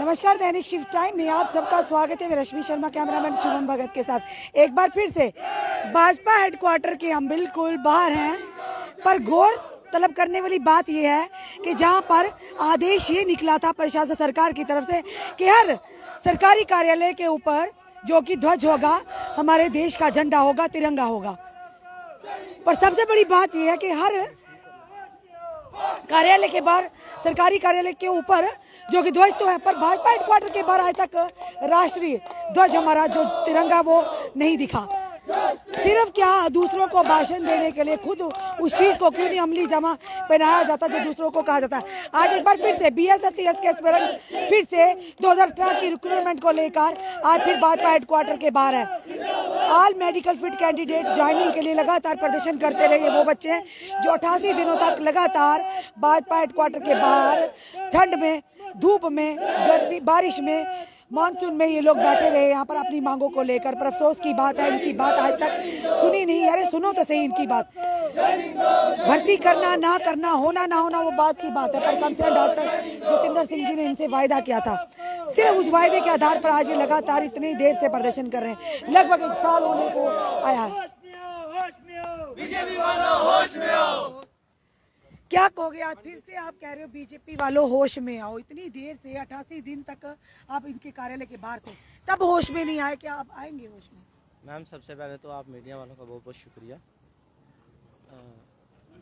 नमस्कार, दैनिक shift time में आप सबका स्वागत है। मैं रश्मि शर्मा, कैमरामैन शुभम भगत के साथ एक बार फिर से भाजपा हेडक्वार्टर के हम बिल्कुल बाहर हैं, पर गौर तलब करने वाली बात यह है कि जहां पर आदेश ये निकला था प्रशासन सरकार की तरफ से कि हर सरकारी कार्यालय के ऊपर जो कि ध्वज होगा, हमारे देश का झंडा होगा, तिरंगा होगा। पर सबसे बड़ी बात यह है कि हर कार्यालय के बाहर, सरकारी कार्यालय के ऊपर जो कि ध्वज तो है, पर भाजपा हेडक्वार्टर के बाहर आज तक राष्ट्रीय ध्वज हमारा जो तिरंगा वो नहीं दिखा। सिर्फ क्या दूसरों को भाषण देने के लिए खुद उस चीज को क्यों नहीं अमली जमा पहनाया जाता जो दूसरों को कहा जाता है। आज एक बार फिर से बीएसएफ के एस्पिरेंट फिर से 2018 की रिक्रूटमेंट को लेकर आज फिर भाजपा हेडक्वार्टर के बाहर है। All medical fit candidate joining के लिए लगातार प्रदर्शन करते रहे वो बच्चे हैं जो 88 दिनों तक लगातार भाजपा हेडक्वार्टर के बाहर ठंड में, धूप में, गर्मी, बारिश में, मानसून में ये लोग बैठे रहे यहाँ पर अपनी मांगों को लेकर। पर अफसोस की बात है, इनकी बात आज तक सुनी नहीं। अरे सुनो तो सही इनकी बात। भर्ती करना ना करना, होना ना होना वो बात की बात है, पर कम से कम डॉक्टर जितेंद्र सिंह जी ने इनसे वायदा किया था। सिर्फ उस वायदे के आधार पर आज ये लगातार इतनी देर से प्रदर्शन कर रहे हैं। लगभग 1 साल होने को आया है। क्या कहोगे आज फिर से आप कह रहे हो बीजेपी वालों होश में आओ? इतनी देर से 88 दिन तक आप इनके कार्यालय के बाहर थे, तब होश में नहीं आए, क्या आप आएंगे होश में? मैम सबसे पहले तो आप मीडिया वालों का बहुत बहुत शुक्रिया।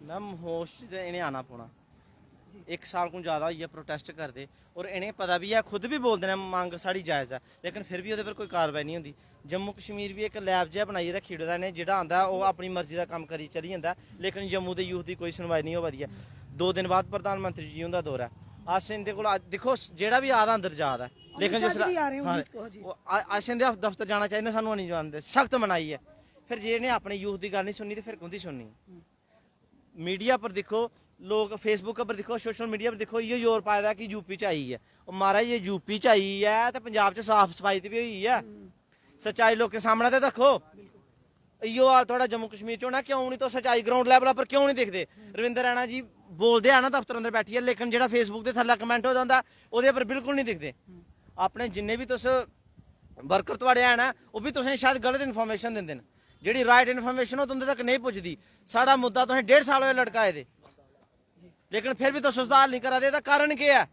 मैम होश से इन्हें आना पौना 1 साल को ज़्यादा हुई है प्रोटेस्ट करते, और इन्हें पता भी है, खुद भी बोलते हैं मांग साड़ी जायज़ है, लेकिन फिर भी उहदे पर कोई कार्रवाई नहीं होती। जम्मू कश्मीर भी एक लैब जिहा बनाई रखी ओड़े ने, जिहड़ा आंदा वो अपनी मर्जी का काम करी चली जाता, लेकिन जम्मू के यूथ की कोई सुनवाई नहीं हो रही है। 2 दिन बाद प्रधानमंत्री जी उनका दौरा है। अस इंदे कोल देखो जेड़ा भी आदा अंदर जा रहा है, लेकिन जिस अस इंदे दफ्तर जाना चाहिए, सानू नहीं जानते, सख्त मनाई है। फिर जे इन्हें अपने यूथ की गल नहीं सुननी तो फिर कुंदी सुननी। मीडिया पर देखो, लोग फेसबुक पर देखो, सोशल मीडिया पर देखो, ये जोर पाया कि यूपी च आई है। महाराज ये यूपी च आई है तो पंजाब च साफ सफाई भी हुई है, सच्चाई लोग के सामने तो देखो। इो हाल थोड़ा जम्मू कश्मीर च होना, क्यों नहीं तो सच्चाई ग्राउंड लैवल पर क्यों नहीं दिखते? रविंदर रैना जी बोलते हैं ना दफ्तर अंदर बैठिए, लेकिन जो फेसबुक के थल्ले कमेंट हो जाता वो पर बिल्कुल नहीं दिखते। अपने जिन्ने भी तुस वर्कर थोड़े है ना, वो भी तुसें शायद गलत इन्फॉर्मेशन दिंदे न, जी राइट इन्फॉर्मेशन तुंदे तक नहीं पुजदी। साढ़ा मुद्दा तुसें 1.5 साल होए लटकाए दे, लेकिन फिर भी तुस उसदा हल नहीं करा दे। कारण केह् है?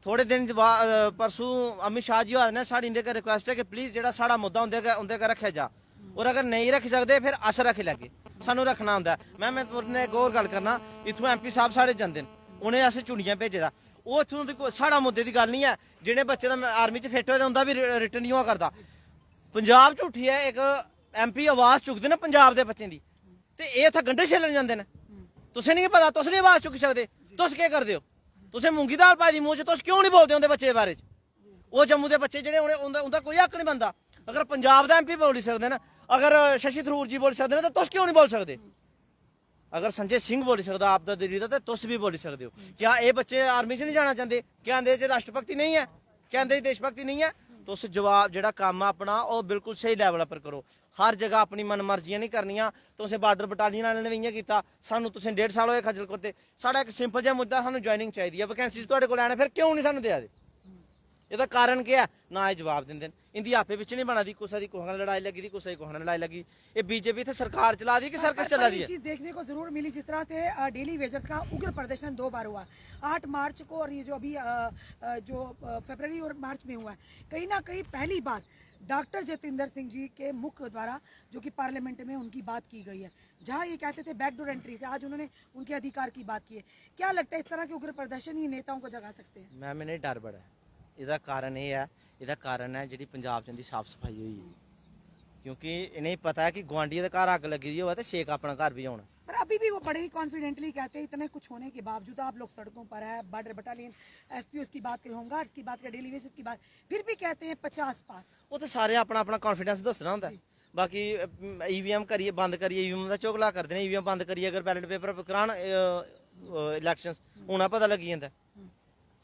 थोड़े दिन परसों अमित शाह जी होए ने, साड़ी इंदे रिक्वेस्ट है कि प्लीज जेड़ा साढ़ा मुद्दा उंदे रखेआ जा, और अगर नहीं रख सकते फिर अस रखी लैगे, सानू रखना होंदा। मैं तुरने एक होर गल करना, इत्थों MP साहब साढ़े जंदे न, उ'नें असें चुनियां भेजे दा, ओह् इत्थों दी साढ़ा मुद्दे दी गल नहीं है। जिहड़े बच्चे दा आर्मी च फिट होए दे उंदा भी रिटर्न नहीं होआ करदा। पंजाब च उठियै एक MP आवाज़ चुकदे न पंजाब दे बच्चें दी, ते एह् उत्थै गंढे छेलन जांदे न। तुसें नहीं पता, तुस नहीं आवाज़ चुकी सकदे, तुस केह् करदे हो? तुसें मूंगी दाल पाई दी मूंह च, तुस क्यों नहीं बोलदे उंदे बच्चे दे बारे च? ओह् जम्मू दे बच्चे जेह्ड़े उंदा कोई हक नहीं बनदा। अगर पंजाब दा MP बोली सकदे न, अगर शशि थरूर जी बोली सकते हैं तो तुस क्यों नहीं बोल सकते? अगर संजय सिंह बोली सकता आप दिल्ली का, तो तुस भी बोली सकते हो। क्या ये बच्चे आर्मी च नहीं जाना चाहते? क्या इंदे च राष्ट्रभक्ति नहीं है? क्या इंदे च देशभक्ति नहीं है? तो उस जवाब जो काम अपना वो बिल्कुल सही लैवल पर करो। हर जगह अपनी मन मर्जियां नहीं करनियां। तुसें बार्डर बटालियन वाले ने भी इ'यां कीता, सानू तुसें 1.5 साल होए खज्जल करते। साढ़ा एक सिंपल जिहा मुद्दा, सानू ज्वाइनिंग चाहिए है, वैकेंसीज तुहाडे कोल आने, फिर क्यों नहीं सानू देआ दे? एह्दा कारण केह् है? ना एह् जवाब दिंदे न। इंदी आपे बिच नहीं बना दी, कुसै दी कुसै लड़ाई लगी दी, कुसै दी कुसै लड़ाई लगी। ये बीजेपी इत्थे सरकार चला दी कि सर्कस चला दी है? चीज देखने को जरूर मिली, जिस तरह से डेली वेजर्स का उग्र प्रदर्शन 2 बार हुआ, 8 मार्च को और ये जो अभी जो फरवरी और मार्च में हुआ है। कहीं ना कहीं पहली बार डॉक्टर जितेंद्र सिंह जी के मुख द्वारा जो कि पार्लियामेंट में उनकी बात की गई है, जहां ये कहते थे बैकडोर एंट्री से, आज उन्होंने उनके अधिकार की बात की है। क्या लगता है इस तरह के उग्र प्रदर्शन ही नेताओं को जगा सकते हैं? मैम इन्हें डर बड़ा है। ਇਹਦਾ ਕਾਰਨ ਇਹ ਹੈ, ਇਹਦਾ ਕਾਰਨ ਹੈ ਜਿਹੜੀ ਪੰਜਾਬ 'ਚ ਦੀ ਸਾਫ ਸਫਾਈ ਹੋਈ ਹੈ, क्योंकि इन्हें पता है कि गुआंढियों के घर अग लगी दी हो तो शेक अपना घर भी होना। पर अभी भी वो बड़े ही कॉन्फिडेंटली कहते हैं, इतने कुछ होने के बावजूद आप लोग सड़कों पर है, बॉर्डर बटालियन, SPOs की बात करें, होमगार्ड्स की बात करें, डेली वेजेस की बात, फिर भी कहते हैं 50 पार। वो तो सारे अपना अपना कॉन्फिडेंस दसना होंदा। बाकी EVM करिए बंद करिए, EVM का चोगला करते हैं, EVM बंद करिए, अगर बैलेट पेपर करान इलैक्शन होना पता लगी जाता।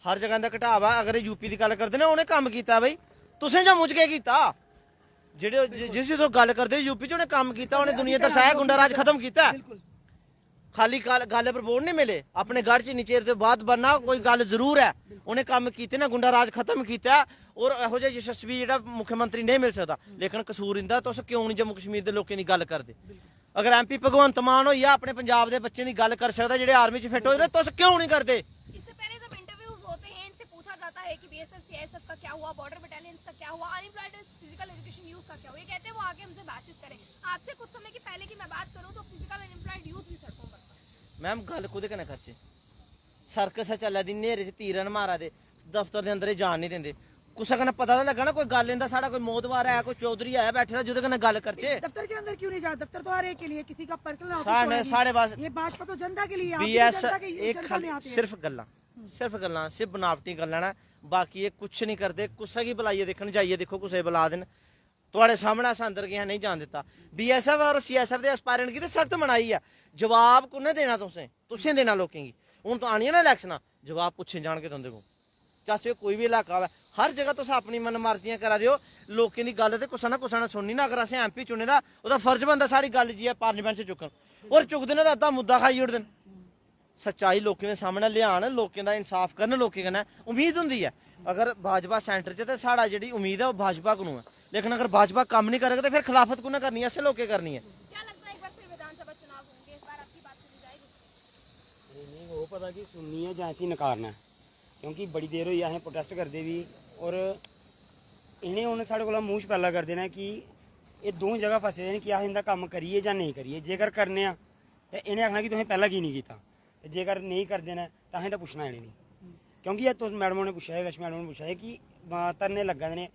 हर जगह का घटावा। अगर यूपी की गल करते हैं, उन्हें काम किया बई, तुसें जम्मू च केह् कीता? जिस गल करते यूपी च उन्हें काम किया, उन्हें दुनिया दर्शाया, गुंडा राज खत्म किया। ਖਾਲੀ ਗੱਲ ਪਰ ਵੋਟ ਨਹੀਂ ਮਿਲੇ ਆਪਣੇ ਗੜ ਚ ਨੀਚੇ ਤੋਂ ਬਾਅਦ ਬਣਨਾ ਕੋਈ ਗੱਲ ਜ਼ਰੂਰ ਹੈ ਉਹਨੇ ਕੰਮ ਕੀਤੇ ਨਾ ਗੁੰਡਾ ਰਾਜ ਖਤਮ ਕੀਤਾ ਔਰ ਇਹੋ ਜਿਹਾ ਯਸ਼ਸਵੀ ਜਿਹੜਾ ਮੁੱਖ ਮੰਤਰੀ ਨਹੀਂ ਮਿਲ ਸਕਦਾ ਲੇਕਿਨ ਕਸੂਰ ਇੰਦਾ ਤੁਸੀਂ ਕਿਉਂ ਨਹੀਂ ਜੰਮੂ ਕਸ਼ਮੀਰ ਦੇ ਲੋਕਾਂ ਦੀ ਗੱਲ ਕਰਦੇ ਅਗਰ ਐਮਪੀ ਭਗਵੰਤ ਮਾਨ ਹੋਈਆ ਆਪਣੇ ਪੰਜਾਬ ਦੇ ਬੱਚੇ ਦੀ ਗੱਲ ਕਰ ਸਕਦਾ ਜਿਹੜੇ ਆਰਮੀ ਚ ਫਿੱਟ ਹੋਏ ਤੁਸੀਂ ਕਿਉਂ ਨਹੀਂ ਕਰਦੇ इससे पहले जब इंटरव्यूज होते हैं इनसे पूछा जाता है कि बीएसएफ सीआईएसएफ का क्या हुआ, बॉर्डर बटालियंस का क्या हुआ, अनएम्प्लॉयड फिजिकल एजुकेशन यूथ का क्या हुआ, ये कहते हैं वो आके हमसे बातचीत करें। आपसे कुछ समय की पहले की मैं बात करूं तो फिजिकल अनएम्प्लॉयड यूथ भी सड़कों पर था। ਮੈਮ ਗੱਲ ਕੁਦੇ ਕਨੇ ਖਰਚੇ ਸਰਕਸ ਚੱਲਿਆ ਦੀ ਨੇਰੇ ਚ ਤੀਰਨ ਮਾਰਾ ਦੇ ਦਫ਼ਤਰ ਦੇ ਅੰਦਰ ਹੀ ਜਾਣ ਨਹੀਂ ਦਿੰਦੇ ਕੁਛ ਕਨੇ ਪਤਾ ਤਾਂ ਲੱਗਾ ਨਾ ਕੋਈ ਗੱਲ ਇੰਦਾ ਸਾਡਾ ਕੋਈ ਮੋਦਵਾਰ ਆਇਆ ਕੋਈ ਚੌਧਰੀ ਆਇਆ ਬੈਠੇ ਦਾ ਜਿਹਦੇ ਕਨੇ ਗੱਲ ਕਰਚੇ दफ्तर के अंदर क्यों नहीं जाते? दफ्तर तो हर एक के लिए, किसी का पर्सनल साढ़े पास ये भाजपा तो जनता के लिए, आप भी बीएस जनता के एक जनता खाली में आते हैं। सिर्फ गल्लां सिर्फ बनावटी गल्लां ना बाकी ये कुछ नहीं करते कुछ की बुलाइए देखने जाइए देखो कुछ बुला देन ਤੁਹਾਡੇ ਸਾਹਮਣੇ ਅਸਾਂ ਅੰਦਰ ਗਿਆ ਨਹੀਂ ਜਾਣ ਦਿੱਤਾ ਬੀਐਸਐਫ ਔਰ ਸੀਐਸਐਫ ਦੇ ਐਸਪਾਇਰੈਂਟ ਕੀ ਤੇ ਸਖਤ ਮਨਾਈ ਆ ਜਵਾਬ ਕੋਨੇ ਦੇਣਾ ਤੁਸੀਂ ਦੇਣਾ ਲੋਕਾਂ ਕੀ ਹੁਣ ਤਾਂ ਆਣੀਆਂ ਨਾ ਇਲੈਕਸ਼ਨਾਂ ਜਵਾਬ ਪੁੱਛੇ ਜਾਣ ਕੇ ਤੁੰਦੇ ਕੋ ਚਾਹੇ ਕੋਈ ਵੀ ਇਲਾਕਾ ਵਾ ਹਰ ਜਗ੍ਹਾ ਤੁਸੀਂ ਆਪਣੀ ਮਨ ਮਰਜ਼ੀਆਂ ਕਰਾ ਦਿਓ ਲੋਕਾਂ ਦੀ ਗੱਲ ਤੇ ਕੁਛ ਨਾ ਸੁਣਨੀ ਨਾ ਅਗਰ ਅਸੀਂ ਐਮਪੀ ਚੁਣੇ ਦਾ ਉਹਦਾ ਫਰਜ਼ ਬਣਦਾ ਸਾਡੀ ਗੱਲ ਜੀ ਆ ਪਾਰਲੀਮੈਂਟ 'ਚ ਚੁੱਕਣ ਔਰ ਚੁੱਕਦੇ ਨੇ ਤਾਂ ਅੱਧਾ ਮੁੱਦਾ ਖਾਈ ਉੜਦੇ ਸੱਚਾਈ ਲੋਕਾਂ ਦੇ ਸਾਹਮਣੇ ਲਿਆਣ ਲੋਕਾਂ ਦਾ ਇਨਸਾਫ ਕਰਨ ਲੋਕਾਂ ਕਹਿੰਦਾ ਉਮੀਦ ਹੁੰਦੀ ਹੈ ਅਗਰ ਭਾਜਪਾ ਸੈਂਟਰ 'ਚ ਤੇ ਸਾਡਾ ਜਿਹੜੀ ਉਮੀਦ ਹੈ ਉਹ ਭਾਜਪਾ ਨੂੰ ਹੈ लेकिन अगर भाजपा काम नहीं करेगा तो फिर खिलाफत को ना करनी है ऐसे लोग करनी है क्या लगता है एक बार फिर विधानसभा चुनाव होंगे, इस बार आपकी बात सुनी जाएगी? नहीं वो पता कि सुननी है जां सी नकारना है क्योंकि बड़ी देर होई असें प्रोटेस्ट करदे भी और इन्हें उन्हें साढ़े कोला मूंह पैला कर देना कि ये दो जगह फसे दे कि अस इंदा कम्म करिए जां नहीं करिए जेकर करने आ ते इन्हें आखना कि तुसें पैह्ला की नहीं कीता ते जेकर नहीं करदे न तां असें तां पुछना इनें नहीं क्योंकि ये तुस मैडमों ने पूछा है रश मैडम ने पूछा है कि धरने लग्गा दे ने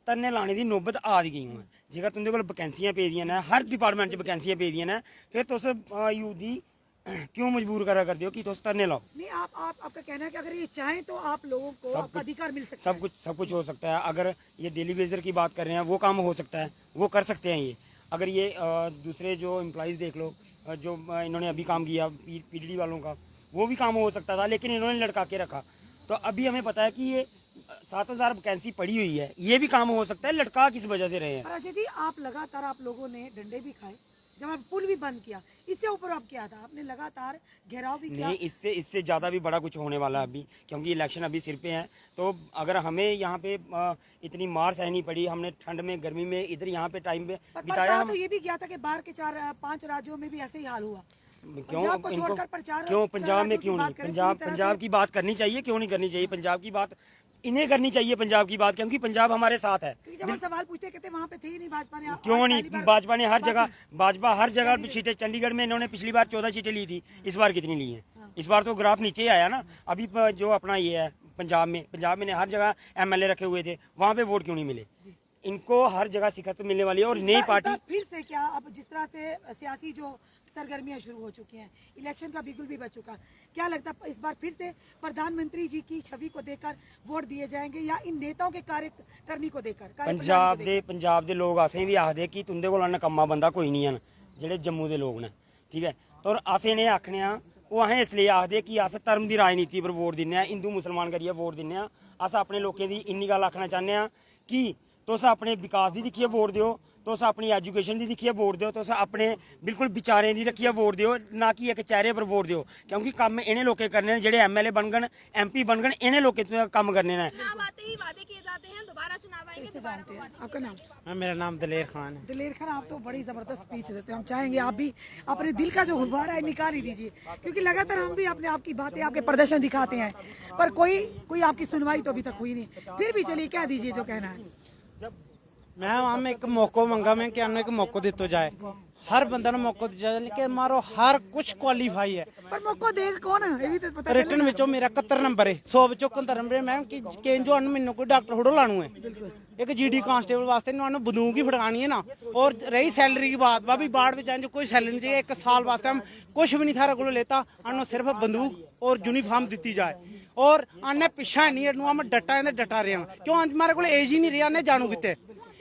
धरने लाने की नौबत आ दी गई हूँ जेकर तुंदे कोल वैकेंसियां पेदियां न हर डिपार्टमेंट च वैकेंसियां पेदियां न फिर तुस यूथ दी क्यों मजबूर करा करते हो कि तुस धरने लाओ नहीं आपका कहना है कि अगर ये चाहें तो आप लोगों को आपका अधिकार मिल सकता है। सब कुछ हो सकता है अगर ये डेली वेजर की बात कर रहे हैं वो काम हो सकता है वो कर सकते हैं ये अगर ये दूसरे जो एम्प्लॉयज़ देख लो जो इन्होंने अभी काम किया पीडीडी वालों का वो भी काम हो सकता था लेकिन इन्होंने लड़का के रखा तो अभी हमें पता है कि ये 7,000 वैकेंसी पड़ी हुई है ये भी काम हो सकता है लड़का किस वजह से रहे हैं। पर अजय जी आप लगातार आप लोगों ने डंडे भी खाए जब आप पुल भी बंद किया इससे ऊपर आप क्या था आपने लगातार घेराव भी किया नहीं इससे ज़्यादा भी बड़ा कुछ होने वाला है अभी क्योंकि इलेक्शन अभी सिर पे है तो अगर हमें यहाँ पे इतनी मार सहनी पड़ी हमने ठंड में गर्मी में इधर यहाँ पे टाइम पे बिताया तो ये भी किया था कि बाहर के 4-5 राज्यों में भी ऐसे ही हाल हुआ क्यों पंजाब में क्यों नहीं पंजाब की बात करनी चाहिए क्यों नहीं करनी चाहिए पंजाब की बात इन्हें करनी चाहिए पंजाब की बात क्योंकि पंजाब हमारे साथ है जब हम सवाल पूछते कहते वहाँ पे थे ही नहीं भाजपा ने क्यों नहीं भाजपा हर जगह सीटें चंडीगढ़ में इन्होंने पिछली बार 14 सीटें ली थी इस बार कितनी ली है इस बार तो ग्राफ नीचे आया ना अभी जो अपना ये है पंजाब में हर जगह एमएलए रखे हुए थे वहाँ पे वोट क्यों नहीं मिले इनको हर जगह शिकस्त मिलने वाली है और नई पार्टी फिर से क्या अब जिस तरह से सियासी जो सरगर्मियां शुरू हो चुकी हैं इलेक्शन का बिगुल भी बच चुका क्या लगता है इस बार फिर से प्रधानमंत्री जी की छवि को देखकर वोट दिए जाएंगे या इन नेताओं के कार्य करनी को देखकर पंजाब दे लोग असें भी आखदे कि तुंदे कोल नकम्मा बंदा कोई नहीं है जेह्ड़े जम्मू दे लोग ने ठीक है तो अस इन्हें आखने आ वो असें इसलिए आखदे कि अस धर्म की राजनीति पर वोट दिन्ने हिंदू मुसलमान करियै वोट दिन्ने अस अपने लोकें दी इन्नी गल आखना चाहने कि तुस अपने विकास दी दिक्खियै वोट दिओ तुस अपनी एजुकेशन की दिक्खिए वोट दो तुस अपने बिल्कुल विचारें की रखिए वोट दो ना कि एक चेहरे पर वोट दो क्योंकि कम इन्हें लोग करने हैं जेडे एमएलए बनगन एमपी बनगन इन्हें लोग कम करने हैं वादे किए जाते हैं दोबारा चुनाव आएंगे आपका नाम मेरा नाम दलेर खान है। दलेर खान आप तो बड़ी जबरदस्त स्पीच देते हैं हम चाहेंगे आप भी अपने दिल का जो गुब्बारा है निकाल ही दीजिए क्योंकि लगातार हम भी अपने आपकी बातें आपके प्रदर्शन दिखाते हैं पर कोई आपकी सुनवाई तो अभी तक हुई नहीं फिर भी चलिए कह दीजिए जो कहना है मैं वहाँ में एक मौका मंगा मैं कि एक मौका दितो जाए हर बंदा ने मौका दिया जाए लेकिन मारो हर कुछ क्वालीफाई है पर मौका देगा कौन ये भी तो पता रिटर्न विचो मेरा 71 नंबर है 100 विचो 71 नंबर है मैं कि केंजो मैनू कोई डॉक्टर थोड़ा लानू है एक जीडी कांस्टेबल वास्ते इन्होंने बंदूक ही फड़कानी है ना और रही सैलरी की बात भाभी बाढ़ में जाए कोई सैलरी नहीं चाहिए 1 साल वास्ते हम कुछ भी नहीं थारे को लेता अनु सिर्फ बंदूक और यूनीफॉर्म दी जाए और अन्ने पिछा नहीं हम डटा रहे हैं क्यों हमारे को एज ही नहीं रही अन्ने जानू कितने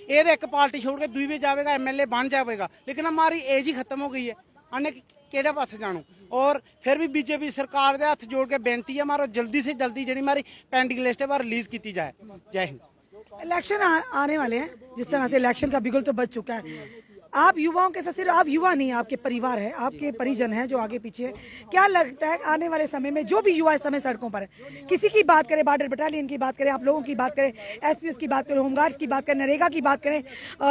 ये एक पार्टी छोड़ के दूई भी जाएगा एमएलए बन जाएगा लेकिन हमारी एज ही खत्म हो गई है अन्य केड़े पास जानू और फिर भी बीजेपी सरकार के हाथ जोड़ के बेनती है हमारा जल्दी से जल्दी जी हमारी पेंडिंग लिस्ट है रिलीज की जाए। जय हिंद। इलेक्शन आने वाले हैं जिस तरह से इलेक्शन का बिगुल तो बच चुका है आप युवाओं के साथ, सिर्फ आप युवा नहीं, आपके परिवार है, आपके परिजन हैं जो आगे पीछे है। क्या लगता है आने वाले समय में जो भी युवा इस समय सड़कों पर है, किसी की बात करें, बॉर्डर बटालियन की बात करें, आप लोगों की बात करें, एसपीओ की बात करें, होमगार्ड्स की बात करें, नरेगा की बात करें,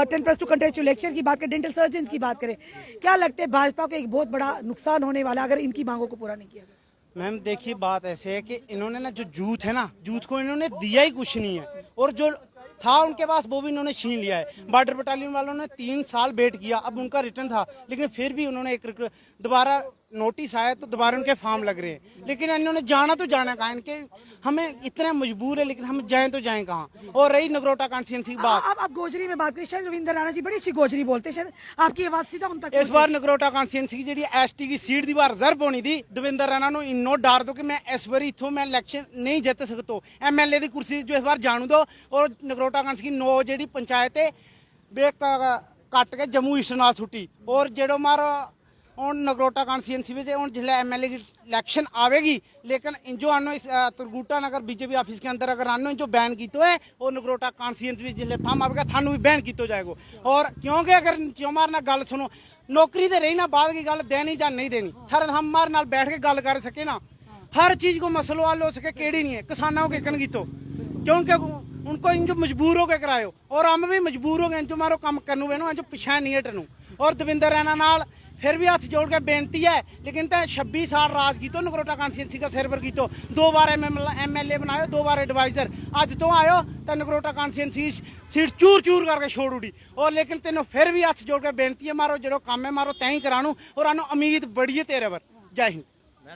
10+2 कंट्रेक्चुअल लेक्चर की बात करें, डेंटल सर्जन की बात करें, क्या लगता है भाजपा को एक बहुत बड़ा नुकसान होने वाला अगर इनकी मांगों को पूरा नहीं किया गया? मैम देखिए बात ऐसे है कि इन्होंने ना जो जूथ है ना, जूथ को इन्होंने दिया ही कुछ नहीं है, और जो था उनके पास वो भी इन्होंने छीन लिया है। बॉर्डर बटालियन वालों ने 3 साल वेट किया, अब उनका रिटर्न था, लेकिन फिर भी उन्होंने एक दोबारा नोटिस आया तो दोबारा उनके फॉर्म लग रहे हैं, लेकिन इन्होंने जाना तो जाना कहाँ, इनके हमें इतने मजबूर है, लेकिन हम जाएं तो जाएं कहाँ। और रही नगरोटा कॉन्स्टिट्यूंसी की बात, आप गोजरी में बात करें, शायद रविंद्र राणा जी बड़ी अच्छी गोजरी बोलते हैं, शायद आपकी आवाज सीधा उन तक इस बार नगरोटा कॉन्स्टिट्यूंसी की जी एसटी की सीट दी बार रिजर्व होनी थी, दविंदर राणा नु इन्नो डार दो कि मैं इस बार इथों मैं इलेक्शन नहीं जित सकता, MLA की कुर्सी जो इस बार जानू दो, और नगरोटा कॉन्स्टिट्यूंसी 9 जी पंचायत है बे कट के जम्मू ईस्ट नाल छुट्टी, और जेड़ो मार ਹੁਣ नगरोटा कॉन्स्टिट्यूंसी में हूँ जिसले MLA की इलेक्शन आवेगी, लेकिन जो आनो इस तुरगुटा नगर बीजेपी ऑफिस के अंदर अगर आनो जो बैन किया है, और नगरोटा कॉन्स्टिट्यूंसी में जिसले थम आवेगा थानू भी बैन किया जाएगा। और क्योंकि अगर चौमार ना गल सुनो, नौकरी तो रही ना, बाद की गल देनी या नहीं देनी, हर हम हमारे नाल बैठ के गल कर सके ना, हर चीज़ को मसलो हल हो सके, केड़ी नहीं है किसानों के कन कीतो, क्योंकि उनको इन जो मजबूर हो के करायो, और हम भी मजबूर हो गए जो मारो काम करनू वेनो जो पिछा नहीं हटनू। और दविंदर रैना नाल फिर भी हाथ जोड़ के बेनती है, लेकिन तो 26 साल राज की तो नगरोटा कॉन्स्टिट्यूंसी का सिर पर की तो 2 बार MLA बनायो, 2 बार एडवाइजर, अज तो आयो तो नगरोटा कॉन्स्टिट्यूंसी सीट चूर चूर करके छोड़ उड़ी, और लेकिन तेनों फिर भी हाथ जोड़ के बेनती है मारो जो काम है मारो तैं ही करानू, और आनो उम्मीद बड़ी है तेरे पर। जय हिंद,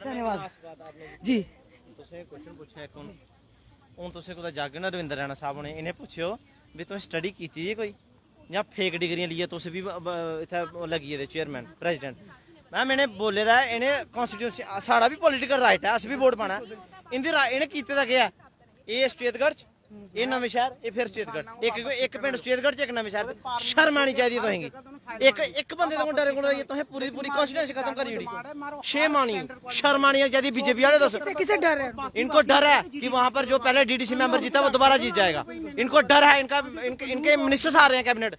धन्यवाद जी। ਤੁਸੀਂ ਕੁਐਸਚਨ ਪੁੱਛਿਆ ਇੱਕ ਹੁਣ ਤੁਸੀਂ ਕੋਈ ਜੱਗ ਨਾ ਰਵਿੰਦਰ ਰਾਣਾ ਸਾਹਿਬ ਨੇ ਇਹਨੇ ਪੁੱਛਿਓ ਵੀ ਤੁਸੀਂ ਸਟੱਡੀ ਕੀਤੀ ਹੈ ਕੋਈ ਜਾਂ ਫੇਕ ਡਿਗਰੀਆਂ ਲਈਏ ਤੁਸੀਂ ਵੀ ਇੱਥੇ ਲੱਗੀ ਇਹਦੇ ਚੇਅਰਮੈਨ ਪ੍ਰੈਜ਼ੀਡੈਂਟ। ਮੈਮ ਇਹਨੇ ਬੋਲੇ ਦਾ ਇਹਨੇ ਕਨਸਟੀਟਿਊਸ਼ਨ ਸਾਡਾ ਵੀ ਪੋਲੀਟੀਕਲ ਰਾਈਟ ਹੈ, ਅਸੀਂ ਵੀ ਵੋਟ ਪਾਣਾ ਇਹਦੀ ਇਹਨੇ ਕੀਤੇ ਦਾ ਗਿਆ ਇਹ ਸਟੇਟਗੜ੍ਹ ਚ, ਇਹ ਨਵੇਂ ਸ਼ਹਿਰ, ਇਹ ਫਿਰ ਸਟੇਟਗੜ੍ਹ, ਇੱਕ ਪਿੰਡ ਸਟੇਟਗੜ੍ਹ ਚ, ਇੱਕ ਨਵੇਂ ਸ਼ਹਿਰ। ਸ਼ਰਮ ਆਣੀ ਚਾਹੀਦੀ ਤੁਹਾਂਗੀ, ਇੱਕ ਬੰਦੇ ਤੋਂ ਡਰੇ ਕੋਲ ਰਹੀਏ ਤੁਸੀਂ ਪੂਰੀ कॉन्स्टिट्यूंसी खत्म करी उड़ी, शेम आनी शर्म आनी चाहिए बीजेपी वाले। दोस्तों किसे डर है? इनको डर है कि वहां पर जो पहले DDC मेंबर जीता वो दोबारा जीत जाएगा, इनको डर है, इनके मिनिस्टर्स आ रहे हैं कैबिनेट,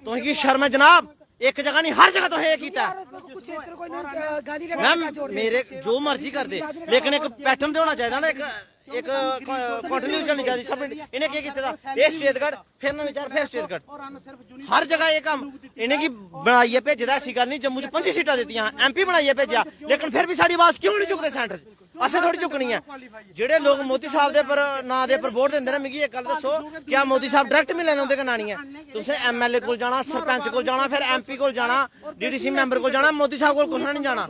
तो इनकी शर्म है जनाब, एक जगह नहीं हर जगह तो है कीता मैम, मेरे जो मर्जी कर दे, लेकिन एक पैटर्न तो होना चाहिए ना, एक कंटिन्यूस चलनी चाहिए सब। इन्हें क्या किया था, ये स्टेटगढ़ फिर नवीचार फिर स्टेटगढ़, हर जगह ये काम इन्हें की बनाइए भेजे ऐसी गल नहीं। जम्मू च 5 सीटां दी MP बनाइए भेजा, लेकिन फिर भी साडी आवाज क्यों नहीं चुकते सेंटर च? असें थोड़ी चुकनी है। जेडे लोग मोदी साहब दे पर नां दे पर वोट दिंदे ने, मिगी एक गल दसो, क्या मोदी साहब डायरेक्ट मिलने औंदे कि नानी है? तुसें MLA कोल जाना, सरपंच कोल जाना, फिर MP कोल जाना, DDC मैंबर कोल जाना, मोदी साहब कोल कुछ नहीं जाना।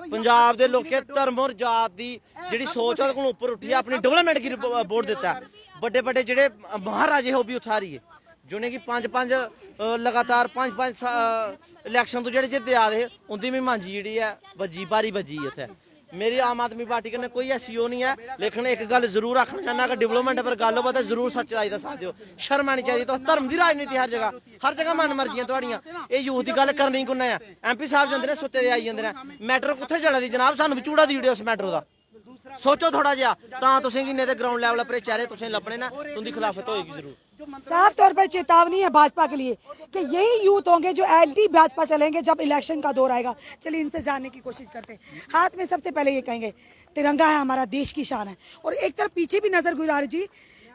पंजाब दे लोकें धर्म और जात दी जेहड़ी सोच है कोल उपर उठियै अपनी डेवलपमेंट गी वोट दित्ता। बड़े बड़े जेहड़े महाराजे हो भी उठा रही है, जिन्हें कि 5 लगातार 5 इलेक्शन तो जेहड़े जित्ते आ रहे, उंदी भी मांझी जेहड़ी है बजी बारी बजी इत्थे। मेरी आम आदमी पार्टी कन्नै कोई ऐसी ओह् नहीं है, लेकिन एक गल जरूर आखना चाहना, अगर डेवलपमेंट पर गल हो तो जरूर सच्चाई दा साथ दिओ। शर्म आनी चाहिए, तो धर्म की राजनीति हर जगह मन मर्जियां तुहाड़ियां, ये यूथ की गल करनी कुन्नै है? MP साहब जांदे ने सुत्ते दे आई जांदे ने, मैटर कुत्थे चला दी जनाब, सानू भी चूड़ा दी उस मैटर दा सोचो थोड़ा जिहा, तां तुसें गी, नहीं ते ग्राउंड लैवल पर चेहरे तुसें लब्भने ना, तुंदी खिलाफत होएगी जरूर। साफ तौर पर चेतावनी है भाजपा के लिए कि यही यूथ होंगे जो एंटी भाजपा चलेंगे जब इलेक्शन का दौर आएगा। चलिए इनसे जानने की कोशिश करते हैं। हाथ में सबसे पहले ये कहेंगे तिरंगा है, हमारा देश की शान है, और एक तरफ पीछे भी नजर गुजारी जी,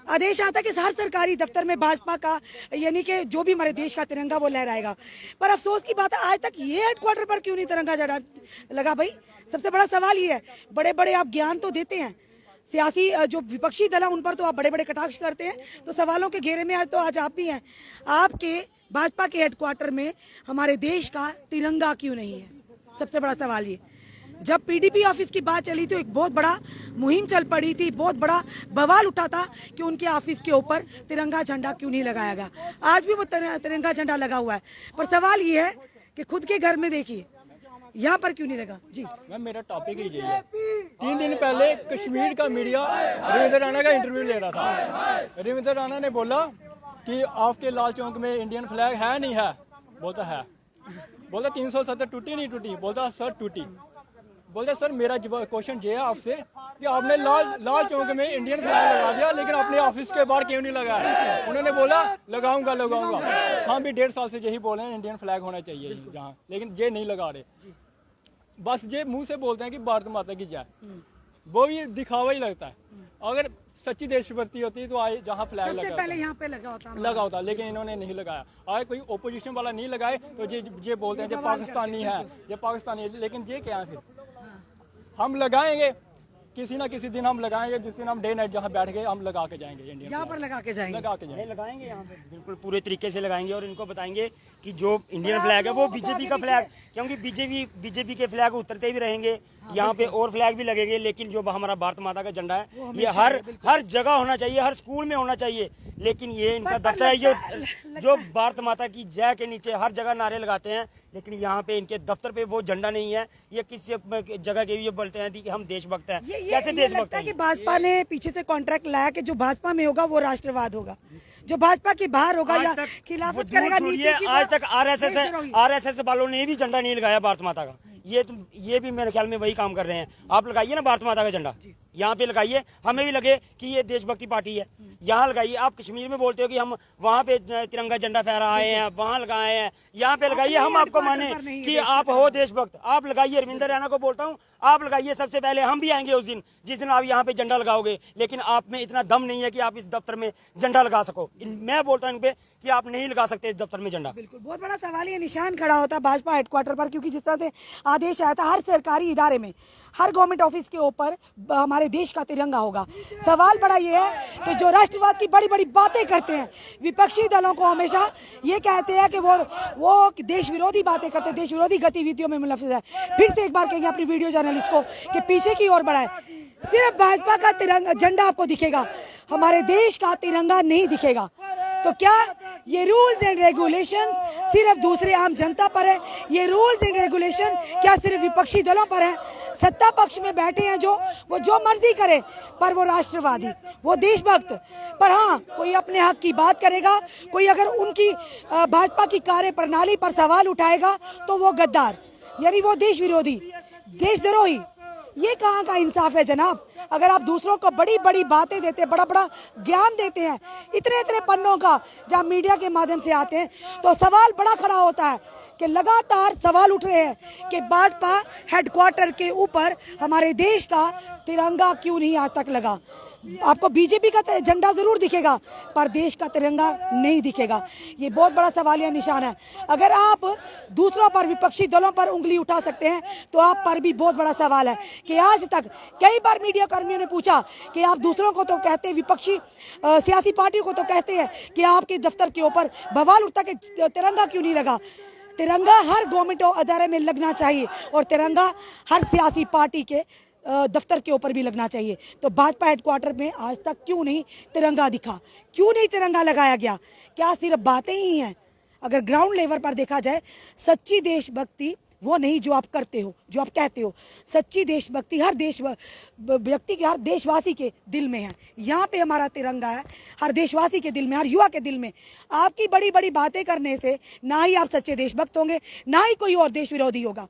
आदेश आता है कि हर सरकारी दफ्तर में भाजपा का यानी कि जो भी हमारे देश का तिरंगा वो लहराएगा। पर अफसोस की बात है, आज तक ये हेडक्वार्टर पर क्यों नहीं तिरंगा झंडा लगा? भाई सबसे बड़ा सवाल ये है। बड़े बड़े आप ज्ञान तो देते हैं, सियासी जो विपक्षी दल है उन पर तो आप बड़े बड़े कटाक्ष करते हैं, तो सवालों के घेरे में आज आप भी हैं। आपके भाजपा के हेडक्वार्टर में हमारे देश का तिरंगा क्यों नहीं है? सबसे बड़ा सवाल ये। जब PDP ऑफिस की बात चली तो एक बहुत बड़ा मुहिम चल पड़ी थी, बहुत बड़ा बवाल उठा था कि उनके ऑफिस के ऊपर तिरंगा झंडा क्यों नहीं लगाया गया। आज भी वो तिरंगा झंडा लगा हुआ है, पर सवाल ये है कि खुद के घर में देखिए यहाँ पर क्यों नहीं लगा जी? मैम मेरा टॉपिक ही यही है। 3 दिन पहले कश्मीर का मीडिया रविंद्र राणा का इंटरव्यू ले रहा था। रविंद्र राणा ने बोला कि आपके लाल चौक में इंडियन फ्लैग है नहीं है? बोलता है। बोलता 370 टूटी नहीं टूटी? बोलता सर टूटी। बोलता सर मेरा क्वेश्चन ये है आपसे कि आपने लाल चौक में इंडियन फ्लैग लगा दिया, लेकिन आपने मेरे ऑफिस के बाहर क्यों नहीं लगाया? उन्होंने बोला लगाऊंगा लगाऊंगा। हम भी 1.5 साल से यही बोल रहे हैं इंडियन फ्लैग होना चाहिए जहाँ, लेकिन ये नहीं लगा रहे। बस ये मुंह से बोलते हैं कि भारत माता की जय, वो भी दिखावा ही लगता है। अगर सच्ची देशभक्ति होती तो आए जहाँ फ्लैग सबसे लगा पहले यहाँ पे लगा होता, लेकिन इन्होंने नहीं लगाया। अगर कोई ओपोजिशन वाला नहीं लगाए तो ये बोलते हैं ये पाकिस्तानी है, ये पाकिस्तानी है, लेकिन ये क्या है फिर? हम लगाएंगे किसी ना किसी दिन, हम लगाएंगे जिस दिन हम डे नाइट जहाँ बैठ गए हम लगा के जाएंगे इंडियन यहाँ पर लगा के जाएंगे। लगा के जाएंगे, लगाएंगे यहाँ पे बिल्कुल पूरे तरीके से लगाएंगे और इनको बताएंगे कि जो इंडियन फ्लैग है वो बीजेपी का फ्लैग, क्योंकि बीजेपी के फ्लैग उतरते भी रहेंगे यहाँ पे और फ्लैग भी लगेंगे, लेकिन जो हमारा भारत माता का झंडा है ये हर जगह होना चाहिए, हर स्कूल में होना चाहिए। लेकिन ये इनका दफ्तर है जो भारत माता की जय के नीचे हर जगह नारे लगाते हैं, लेकिन यहाँ पे इनके दफ्तर पे वो झंडा नहीं है। ये किस जगह के ये बोलते हैं कि हम देशभक्त हैं, कैसे देशभक्त हैं? कि भाजपा ने पीछे से कॉन्ट्रैक्ट लाया कि जो भाजपा में होगा वो राष्ट्रवाद होगा, जो भाजपा के बाहर होगा या खिलाफत करेगा नीति की। आज तक आरएसएस वालों ने भी झंडा नहीं लगाया भारत माता का। ये भी मेरे ख्याल में वही काम कर रहे हैं। आप लगाइए ना भारत माता का झंडा, यहाँ पे लगाइए, हमें भी लगे कि ये देशभक्ति पार्टी है, यहाँ लगाइए। आप कश्मीर में बोलते हो कि हम वहाँ पे तिरंगा झंडा फहरा आए हैं, वहाँ लगाए हैं, यहाँ पे लगाइए, हम आपको माने कि आप हो देशभक्त, आप लगाइए। रविंदर रैना को बोलता हूँ आप लगाइए सबसे पहले, हम भी आएंगे उस दिन जिस दिन आप यहाँ पे झंडा लगाओगे, लेकिन आप में इतना दम नहीं है कि आप इस दफ्तर में झंडा लगा सको। मैं बोलता हूँ इन पे कि आप नहीं लगा सकते इस दफ्तर में झंडा। बिल्कुल, बहुत बड़ा सवाल ये निशान खड़ा होता है भाजपा हेडक्वार्टर पर, क्योंकि जिस तरह से आदेश आया था हर सरकारी इदारे में, हर गवर्नमेंट ऑफिस के ऊपर हमारे देश का तिरंगा होगा। सवाल बड़ा ये है कि जो राष्ट्रवाद की बड़ी बड़ी बातें करते हैं, विपक्षी दलों को हमेशा ये कहते हैं कि वो देश विरोधी बातें करते हैं, देश विरोधी गतिविधियों में मुलव्वस है। फिर से एक बार कहेंगे अपनी वीडियो जर्नलिस्ट को कि पीछे की ओर बढ़ाए। सिर्फ भाजपा का तिरंगा झंडा आपको दिखेगा, हमारे देश का तिरंगा नहीं दिखेगा। तो क्या ये रूल्स एंड रेगुलेशन सिर्फ दूसरे आम जनता पर है? ये रूल्स एंड रेगुलेशन क्या सिर्फ विपक्षी दलों पर है? सत्ता पक्ष में बैठे हैं वो जो मर्जी करे, पर वो राष्ट्रवादी, वो देशभक्त। पर हाँ, कोई अपने हक की बात करेगा, कोई अगर उनकी भाजपा की कार्य प्रणाली पर सवाल उठाएगा तो वो गद्दार, यानी वो देश विरोधी, देशद्रोही। ये कहाँ का इंसाफ है जनाब? अगर आप दूसरों को बड़ी बड़ी बातें देते हैं, बड़ा बड़ा ज्ञान देते हैं, इतने इतने पन्नों का जब मीडिया के माध्यम से आते हैं, तो सवाल बड़ा खड़ा होता है कि लगातार सवाल उठ रहे हैं कि भाजपा हेडक्वार्टर के ऊपर हमारे देश का तिरंगा क्यों नहीं आज तक लगा। आपको बीजेपी का झंडा जरूर दिखेगा पर देश का तिरंगा नहीं दिखेगा। ये बहुत बड़ा सवालिया निशान है। अगर आप दूसरों पर, विपक्षी दलों पर उंगली उठा सकते हैं तो आप पर भी बहुत बड़ा सवाल है कि आज तक कई बार मीडिया कर्मियों ने पूछा कि आप दूसरों को तो कहते हैं, विपक्षी सियासी पार्टियों को तो कहते हैं कि आपके दफ्तर के ऊपर बवाल उठता कि तिरंगा क्यों नहीं लगा। तिरंगा हर गवर्नमेंट अदारे में लगना चाहिए और तिरंगा हर सियासी पार्टी के दफ्तर के ऊपर भी लगना चाहिए। तो भाजपा हेडक्वार्टर में आज तक क्यों नहीं तिरंगा दिखा, क्यों नहीं तिरंगा लगाया गया? क्या सिर्फ बातें ही हैं? अगर ग्राउंड लेवल पर देखा जाए, सच्ची देशभक्ति वो नहीं जो आप करते हो, जो आप कहते हो। सच्ची देशभक्ति हर देश व्यक्ति के, हर देशवासी के दिल में है। यहाँ पे हमारा तिरंगा है, हर देशवासी के दिल में, हर युवा के दिल में। आपकी बड़ी बड़ी बातें करने से ना ही आप सच्चे देशभक्त होंगे, ना ही कोई और देश विरोधी होगा।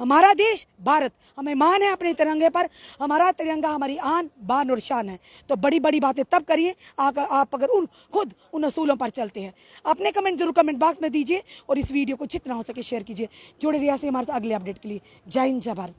हमारा देश भारत, हमें मान है अपने तिरंगे पर। हमारा तिरंगा हमारी आन बान और शान है। तो बड़ी बड़ी बातें तब करिए आप अगर खुद उन असूलों पर चलते हैं। अपने कमेंट जरूर कमेंट बॉक्स में दीजिए और इस वीडियो को जितना हो सके शेयर कीजिए। जुड़े रहिए हमारे साथ अगले अपडेट के लिए। जय हिंद, जय भारत।